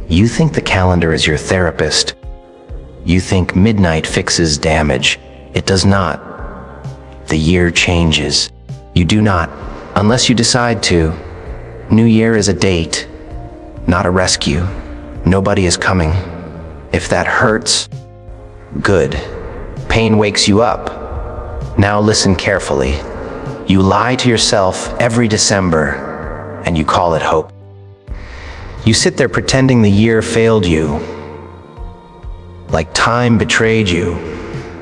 You think the calendar is your therapist. You think midnight fixes damage. It does not. The year changes. You do not, unless you decide to. New Year is a date, not a rescue. Nobody is coming. If that hurts, good. Pain wakes you up. Now listen carefully. You lie to yourself every December, and you call it hope. You sit there pretending the year failed you, like time betrayed you,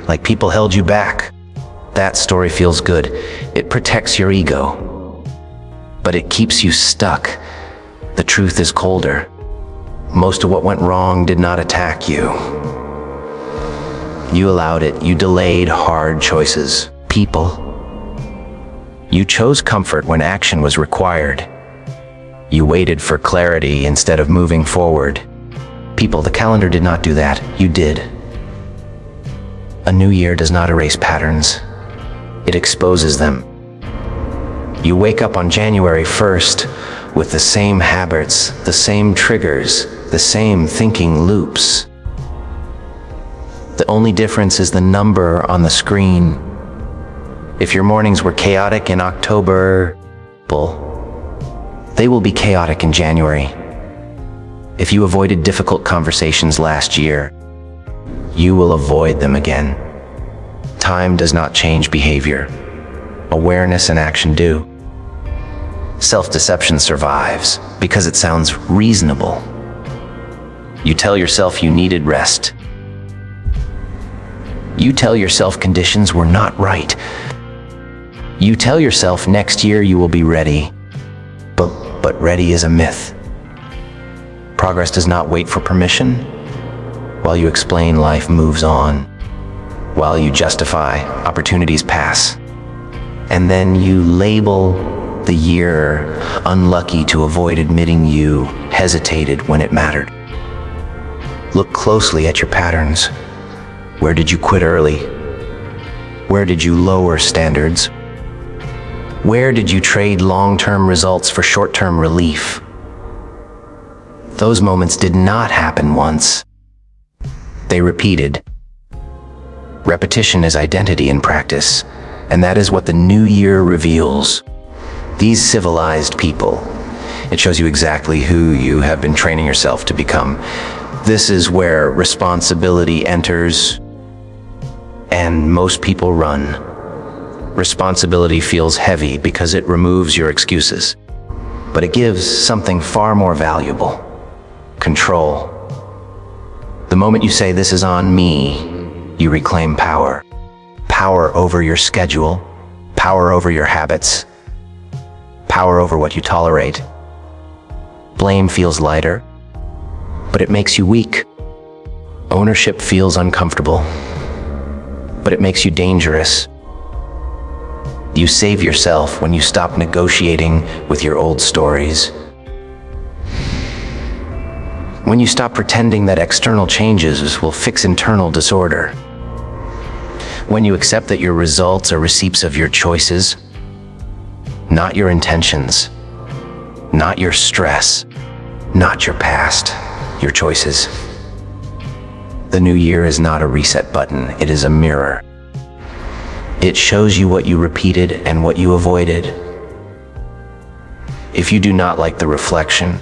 like people held you back. That story feels good. It protects your ego, but it keeps you stuck. The truth is colder. Most of what went wrong did not attack you. You allowed it. You delayed hard choices. People. You chose comfort when action was required. You waited for clarity instead of moving forward. People, the calendar did not do that. You did. A new year does not erase patterns. It exposes them. You wake up on January 1st with the same habits, the same triggers, the same thinking loops. The only difference is the number on the screen. If your mornings were chaotic in October, they will be chaotic in January. If you avoided difficult conversations last year, you will avoid them again. Time does not change behavior. Awareness and action do. Self-deception survives because it sounds reasonable. You tell yourself you needed rest. You tell yourself conditions were not right. You tell yourself next year you will be ready. But ready is a myth. Progress does not wait for permission. While you explain, life moves on. While you justify, opportunities pass. And then you label the year unlucky to avoid admitting you hesitated when it mattered. Look closely at your patterns. Where did you quit early? Where did you lower standards? Where did you trade long-term results for short-term relief? Those moments did not happen once. They repeated. Repetition is identity in practice, and that is what the new year reveals. These civilized people, it shows you exactly who you have been training yourself to become. This is where responsibility enters, and most people run. Responsibility feels heavy because it removes your excuses, but it gives something far more valuable: control. The moment you say, "This is on me," you reclaim power. Power over your schedule, power over your habits, power over what you tolerate. Blame feels lighter, but it makes you weak. Ownership feels uncomfortable, but it makes you dangerous. You save yourself when you stop negotiating with your old stories. When you stop pretending that external changes will fix internal disorder. When you accept that your results are receipts of your choices, not your intentions, not your stress, not your past, your choices. The new year is not a reset button, it is a mirror. It shows you what you repeated and what you avoided. If you do not like the reflection,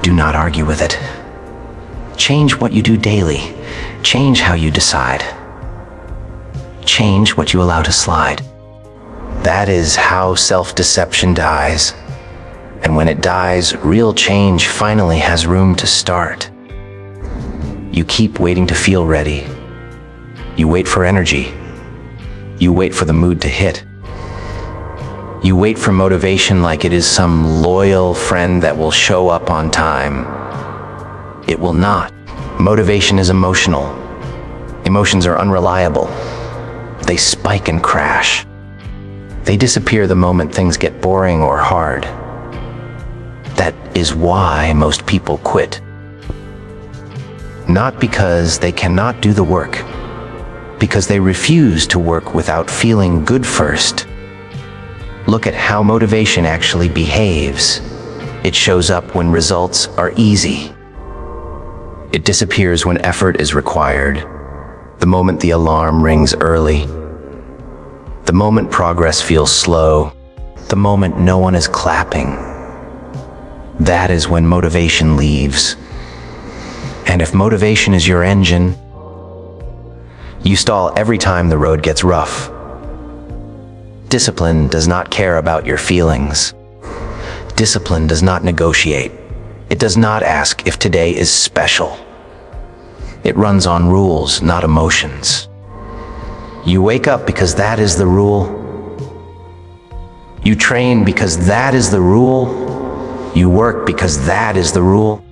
do not argue with it. Change what you do daily. Change how you decide. Change what you allow to slide. That is how self-deception dies. And when it dies, real change finally has room to start. You keep waiting to feel ready. You wait for energy. You wait for the mood to hit. You wait for motivation like it is some loyal friend that will show up on time. It will not. Motivation is emotional. Emotions are unreliable. They spike and crash. They disappear the moment things get boring or hard. That is why most people quit. Not because they cannot do the work, because they refuse to work without feeling good first. Look at how motivation actually behaves. It shows up when results are easy. It disappears when effort is required, the moment the alarm rings early, the moment progress feels slow, the moment no one is clapping. That is when motivation leaves. And if motivation is your engine, you stall every time the road gets rough. Discipline does not care about your feelings. Discipline does not negotiate. It does not ask if today is special. It runs on rules, not emotions. You wake up because that is the rule. You train because that is the rule. You work because that is the rule.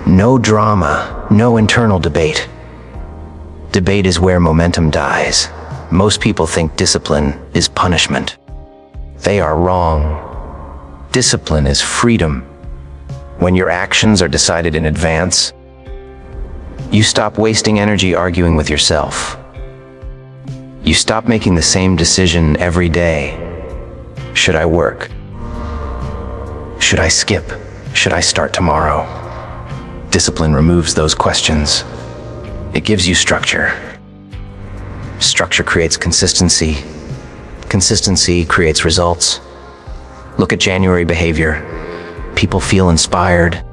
No drama, no internal debate. Debate is where momentum dies. Most people think discipline is punishment. They are wrong. Discipline is freedom. When your actions are decided in advance, you stop wasting energy arguing with yourself. You stop making the same decision every day. Should I work? Should I skip? Should I start tomorrow? Discipline removes those questions. It gives you structure. Structure creates consistency. Consistency creates results. Look at January behavior. People feel inspired.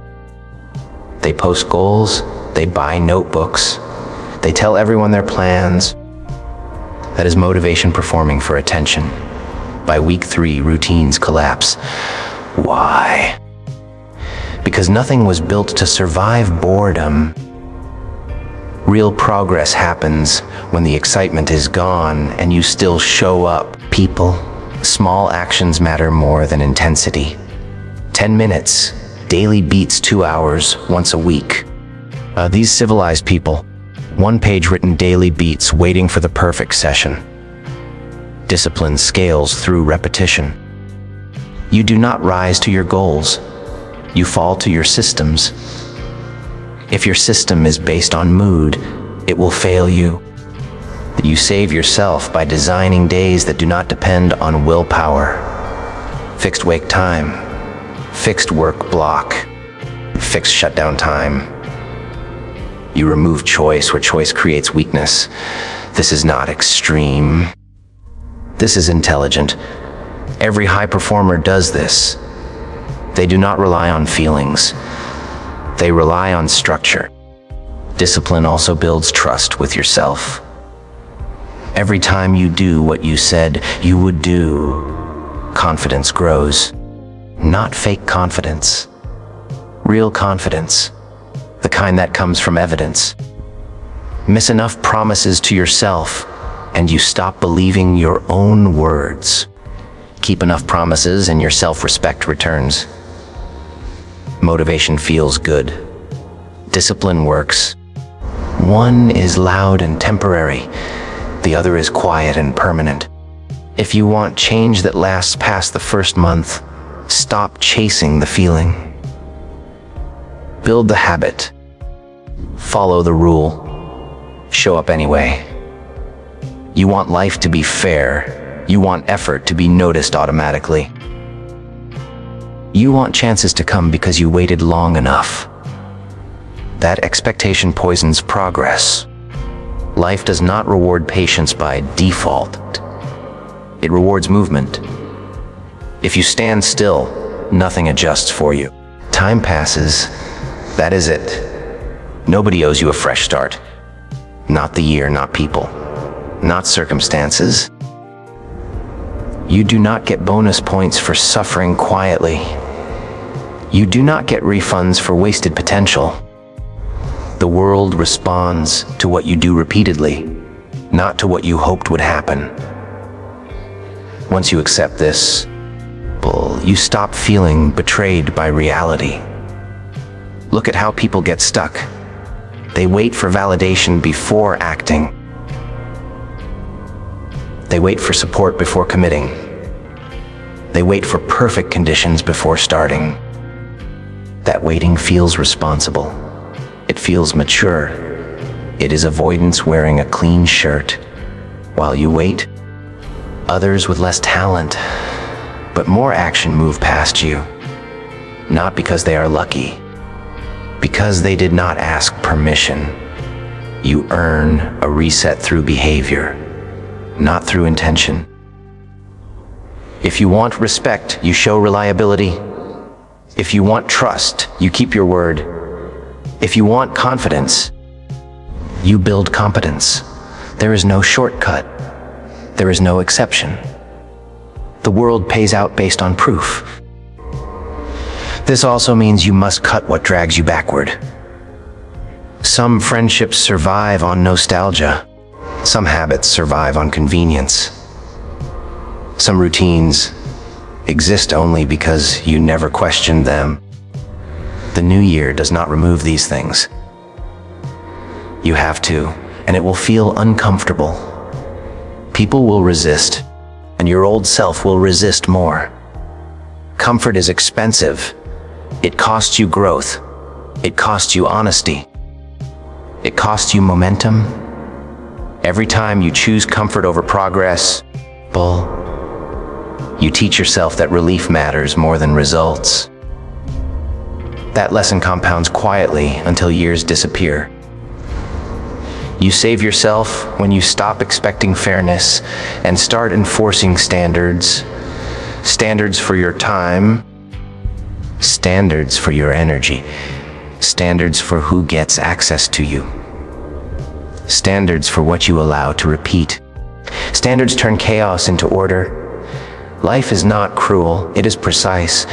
They post goals. They buy notebooks. They tell everyone their plans. That is motivation performing for attention. By week 3, routines collapse. Why? Because nothing was built to survive boredom. Real progress happens when the excitement is gone and you still show up. People, small actions matter more than intensity. 10 minutes, daily beats 2 hours, once a week. These civilized people, 1 page written daily beats waiting for the perfect session. Discipline scales through repetition. You do not rise to your goals. You fall to your systems. If your system is based on mood, it will fail you. You save yourself by designing days that do not depend on willpower. Fixed wake time, fixed work block, fixed shutdown time. You remove choice where choice creates weakness. This is not extreme. This is intelligent. Every high performer does this. They do not rely on feelings. They rely on structure. Discipline also builds trust with yourself. Every time you do what you said you would do, confidence grows. Not fake confidence. Real confidence. The kind that comes from evidence. Miss enough promises to yourself, and you stop believing your own words. Keep enough promises and your self-respect returns. Motivation feels good. Discipline works. One is loud and temporary. The other is quiet and permanent. If you want change that lasts past the first month, stop chasing the feeling. Build the habit. Follow the rule. Show up anyway. You want life to be fair. You want effort to be noticed automatically. You want chances to come because you waited long enough. That expectation poisons progress. Life does not reward patience by default. It rewards movement. If you stand still, nothing adjusts for you. Time passes. That is it. Nobody owes you a fresh start. Not the year, not people, not circumstances. You do not get bonus points for suffering quietly. You do not get refunds for wasted potential. The world responds to what you do repeatedly, not to what you hoped would happen. Once you accept this, you stop feeling betrayed by reality. Look at how people get stuck. They wait for validation before acting. They wait for support before committing. They wait for perfect conditions before starting. That waiting feels responsible. It feels mature. It is avoidance wearing a clean shirt. While you wait, others with less talent, but more action move past you. Not because they are lucky, Because they did not ask permission. You earn a reset through behavior, not through intention. If you want respect, you show reliability. If you want trust, you keep your word. If you want confidence, you build competence. There is no shortcut. There is no exception. The world pays out based on proof. This also means you must cut what drags you backward. Some friendships survive on nostalgia. Some habits survive on convenience. Some routines exist only because you never questioned them. The new year does not remove these things. You have to, and it will feel uncomfortable. People will resist, and your old self will resist more. Comfort is expensive. It costs you growth. It costs you honesty. It costs you momentum. Every time you choose comfort over progress, you teach yourself that relief matters more than results. That lesson compounds quietly until years disappear. You save yourself when you stop expecting fairness and start enforcing standards. Standards for your time, standards for your energy, standards for who gets access to you, standards for what you allow to repeat. Standards turn chaos into order. Life is not cruel, it is precise.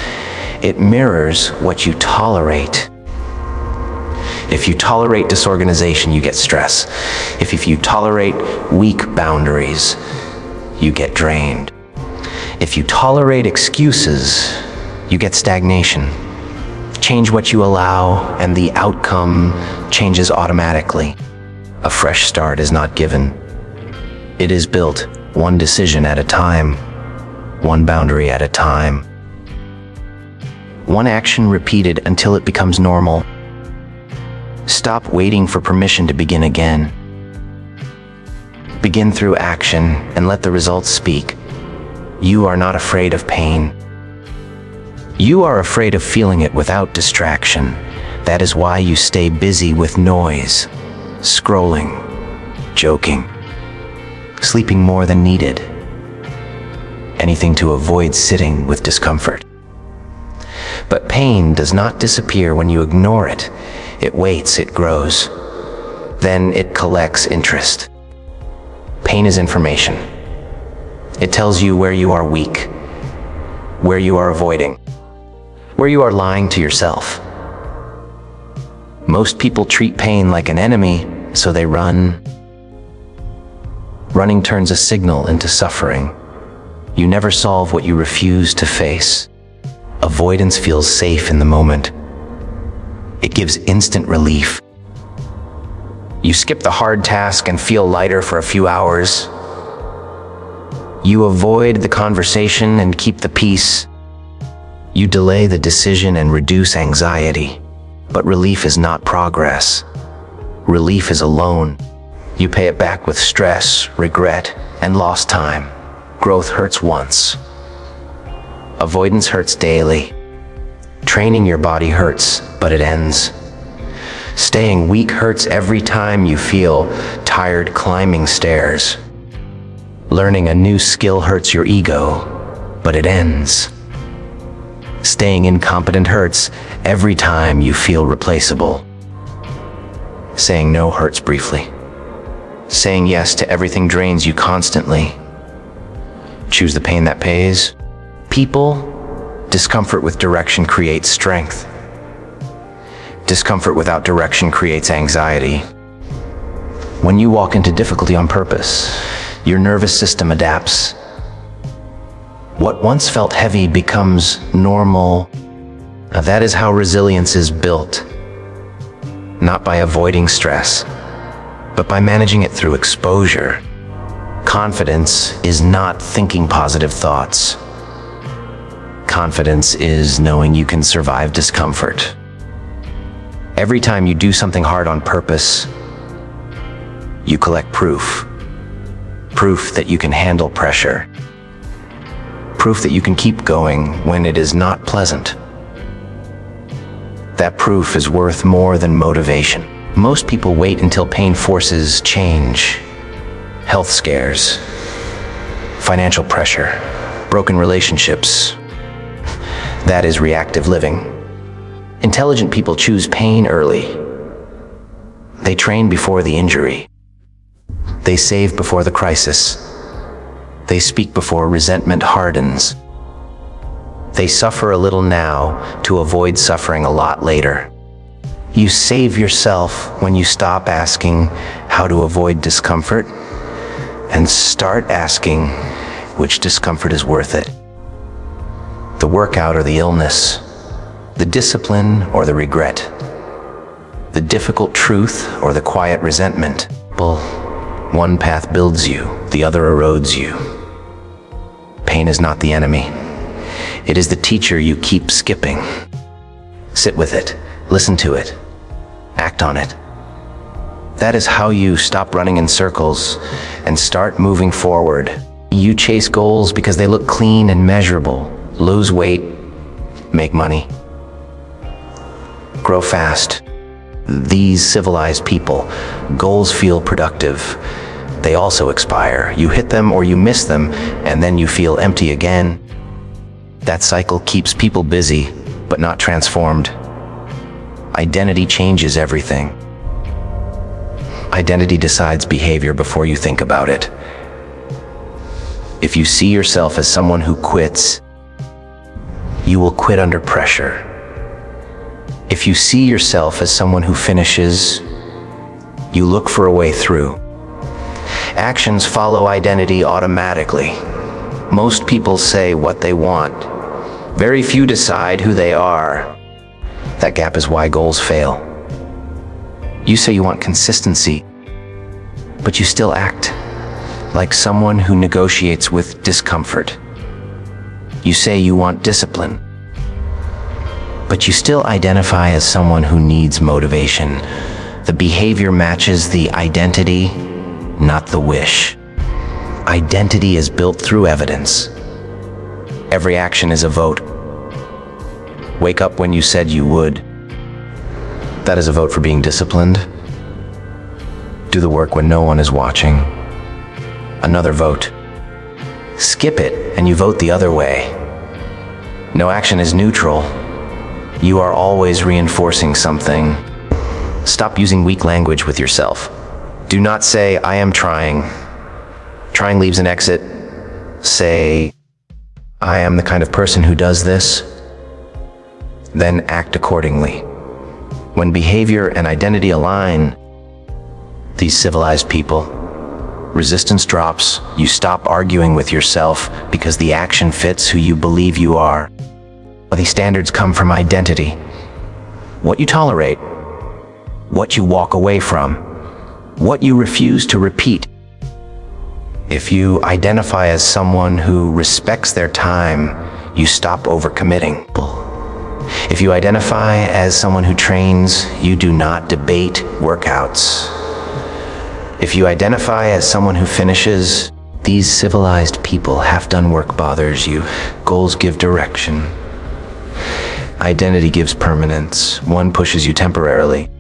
It mirrors what you tolerate. If you tolerate disorganization, you get stress. If you tolerate weak boundaries, you get drained. If you tolerate excuses, you get stagnation. Change what you allow, and the outcome changes automatically. A fresh start is not given. It is built one decision at a time, one boundary at a time. One action repeated until it becomes normal. Stop waiting for permission to begin again. Begin through action and let the results speak. You are not afraid of pain. You are afraid of feeling it without distraction. That is why you stay busy with noise, scrolling, joking, sleeping more than needed. Anything to avoid sitting with discomfort. But pain does not disappear when you ignore it. It waits, it grows. Then it collects interest. Pain is information. It tells you where you are weak, where you are avoiding, where you are lying to yourself. Most people treat pain like an enemy, so they run. Running turns a signal into suffering. You never solve what you refuse to face. Avoidance feels safe in the moment. It gives instant relief. You skip the hard task and feel lighter for a few hours. You avoid the conversation and keep the peace. You delay the decision and reduce anxiety. But relief is not progress. Relief is a loan. You pay it back with stress, regret, and lost time. Growth hurts once. Avoidance hurts daily. Training your body hurts, but it ends. Staying weak hurts every time you feel tired climbing stairs. Learning a new skill hurts your ego, but it ends. Staying incompetent hurts every time you feel replaceable. Saying no hurts briefly. Saying yes to everything drains you constantly. Choose the pain that pays. People, discomfort with direction creates strength. Discomfort without direction creates anxiety. When you walk into difficulty on purpose, your nervous system adapts. What once felt heavy becomes normal. Now, that is how resilience is built. Not by avoiding stress, but by managing it through exposure. Confidence is not thinking positive thoughts. Confidence is knowing you can survive discomfort. Every time you do something hard on purpose, you collect proof. Proof that you can handle pressure. Proof that you can keep going when it is not pleasant. That proof is worth more than motivation. Most people wait until pain forces change. Health scares, financial pressure, broken relationships. That is reactive living. Intelligent people choose pain early. They train before the injury. They save before the crisis. They speak before resentment hardens. They suffer a little now to avoid suffering a lot later. You save yourself when you stop asking how to avoid discomfort and start asking which discomfort is worth it. The workout or the illness, the discipline or the regret, the difficult truth or the quiet resentment. Well, one path builds you, the other erodes you. Pain is not the enemy. It is the teacher you keep skipping. Sit with it, listen to it, act on it. That is how you stop running in circles and start moving forward. You chase goals because they look clean and measurable. Lose weight, make money, grow fast. These civilized people, goals feel productive. They also expire. You hit them or you miss them, and then you feel empty again. That cycle keeps people busy, but not transformed. Identity changes everything. Identity decides behavior before you think about it. If you see yourself as someone who quits, you will quit under pressure. If you see yourself as someone who finishes, you look for a way through. Actions follow identity automatically. Most people say what they want. Very few decide who they are. That gap is why goals fail. You say you want consistency, but you still act like someone who negotiates with discomfort. You say you want discipline, but you still identify as someone who needs motivation. The behavior matches the identity, not the wish. Identity is built through evidence. Every action is a vote. Wake up when you said you would. That is a vote for being disciplined. Do the work when no one is watching. Another vote. Skip it and you vote the other way. No action is neutral. You are always reinforcing something. Stop using weak language with yourself. Do not say, I am trying. Trying leaves an exit. Say, I am the kind of person who does this. Then act accordingly. When behavior and identity align, these civilized people, resistance drops. You stop arguing with yourself because the action fits who you believe you are. These standards come from identity. What you tolerate, what you walk away from, what you refuse to repeat. If you identify as someone who respects their time, you stop overcommitting. If you identify as someone who trains, you do not debate workouts. If you identify as someone who finishes, these civilized people, half-done work bothers you. Goals give direction. Identity gives permanence. One pushes you temporarily.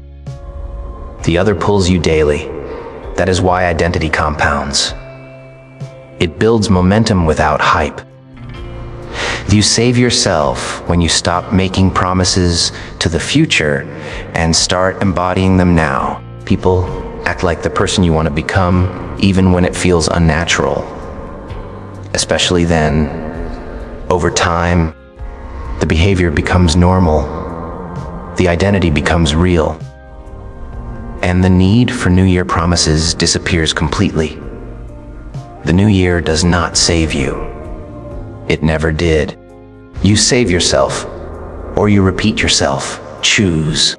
The other pulls you daily. That is why identity compounds. It builds momentum without hype. You save yourself when you stop making promises to the future and start embodying them now. People act like the person you want to become, even when it feels unnatural. Especially then, over time, the behavior becomes normal. The identity becomes real. And the need for New Year promises disappears completely. The new year does not save you. It never did. You save yourself, or you repeat yourself. Choose.